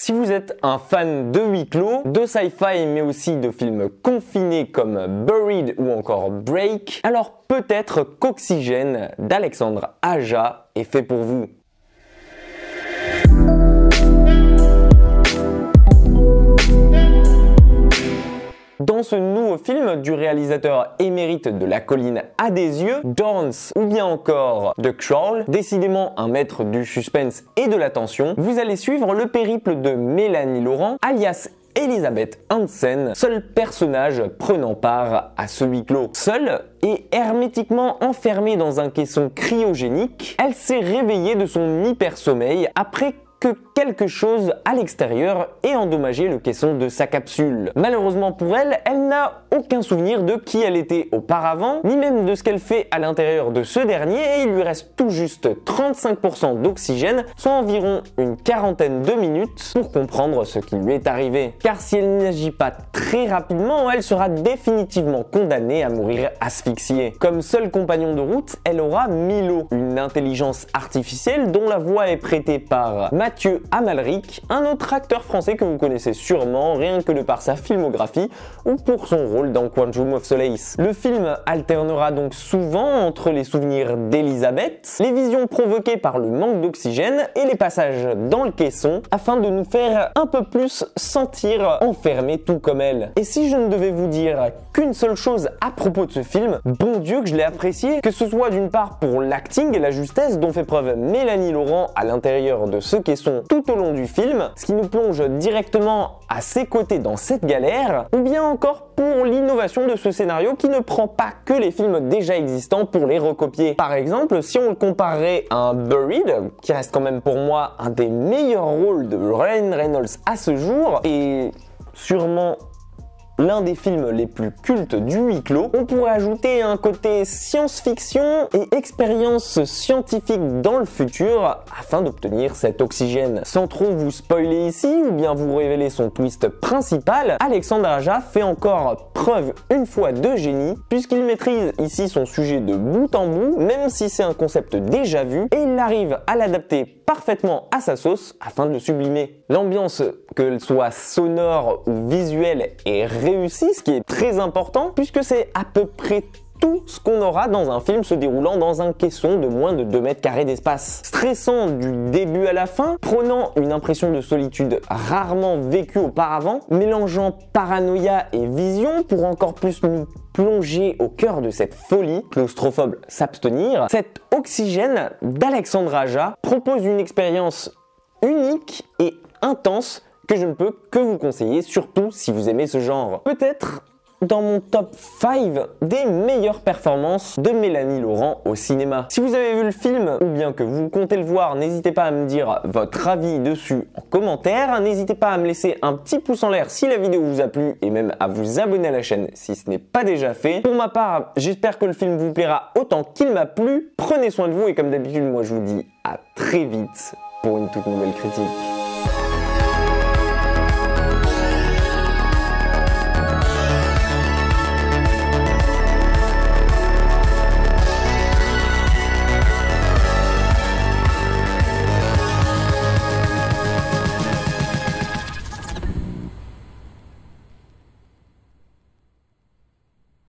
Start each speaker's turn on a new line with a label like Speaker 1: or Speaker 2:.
Speaker 1: Si vous êtes un fan de huis clos, de sci-fi mais aussi de films confinés comme Buried ou encore Break, alors peut-être qu'Oxygène d'Alexandre Aja est fait pour vous. Dans ce nouveau film du réalisateur émérite de La colline à des yeux, Dawns ou bien encore The Crawl, décidément un maître du suspense et de la tension, vous allez suivre le périple de Mélanie Laurent, alias Elisabeth Hansen, seul personnage prenant part à ce huis clos. Seule et hermétiquement enfermée dans un caisson cryogénique, elle s'est réveillée de son hyper-sommeil après que quelque chose à l'extérieur ait endommagé le caisson de sa capsule. Malheureusement pour elle, elle n'a aucun souvenir de qui elle était auparavant, ni même de ce qu'elle fait à l'intérieur de ce dernier, et il lui reste tout juste 35% d'oxygène, soit environ une quarantaine de minutes pour comprendre ce qui lui est arrivé. Car si elle n'agit pas très rapidement, elle sera définitivement condamnée à mourir asphyxiée. Comme seul compagnon de route, elle aura Milo, une intelligence artificielle dont la voix est prêtée par Mathieu Amalric, un autre acteur français que vous connaissez sûrement rien que de par sa filmographie ou pour son rôle dans Quantum of Solace. Le film alternera donc souvent entre les souvenirs d'Elisabeth, les visions provoquées par le manque d'oxygène et les passages dans le caisson afin de nous faire un peu plus sentir enfermés tout comme elle. Et si je ne devais vous dire qu'une seule chose à propos de ce film, bon Dieu que je l'ai apprécié, que ce soit d'une part pour l'acting et la justesse dont fait preuve Mélanie Laurent à l'intérieur de ce caisson tout au long du film, ce qui nous plonge directement à ses côtés dans cette galère, ou bien encore pour l'innovation de ce scénario qui ne prend pas que les films déjà existants pour les recopier. Par exemple, si on le comparerait à un Buried, qui reste quand même pour moi un des meilleurs rôles de Ryan Reynolds à ce jour, et sûrement l'un des films les plus cultes du huis clos, on pourrait ajouter un côté science-fiction et expérience scientifique dans le futur afin d'obtenir cet oxygène. Sans trop vous spoiler ici ou bien vous révéler son twist principal, Alexandre Aja fait encore preuve une fois de génie puisqu'il maîtrise ici son sujet de bout en bout, même si c'est un concept déjà vu, et il arrive à l'adapter parfaitement à sa sauce afin de le sublimer. L'ambiance, qu'elle soit sonore ou visuelle, est réussie, ce qui est très important puisque c'est à peu près tout ce qu'on aura dans un film se déroulant dans un caisson de moins de 2 mètres carrés d'espace. Stressant du début à la fin, prenant une impression de solitude rarement vécue auparavant, mélangeant paranoïa et vision pour encore plus nous plonger au cœur de cette folie, claustrophobe s'abstenir, cet Oxygène d'Alexandre Aja propose une expérience unique et intense que je ne peux que vous conseiller, surtout si vous aimez ce genre. Peut-être dans mon top 5 des meilleures performances de Mélanie Laurent au cinéma. Si vous avez vu le film ou bien que vous comptez le voir, n'hésitez pas à me dire votre avis dessus en commentaire. N'hésitez pas à me laisser un petit pouce en l'air si la vidéo vous a plu et même à vous abonner à la chaîne si ce n'est pas déjà fait. Pour ma part, j'espère que le film vous plaira autant qu'il m'a plu. Prenez soin de vous et comme d'habitude, moi je vous dis à très vite pour une toute nouvelle critique.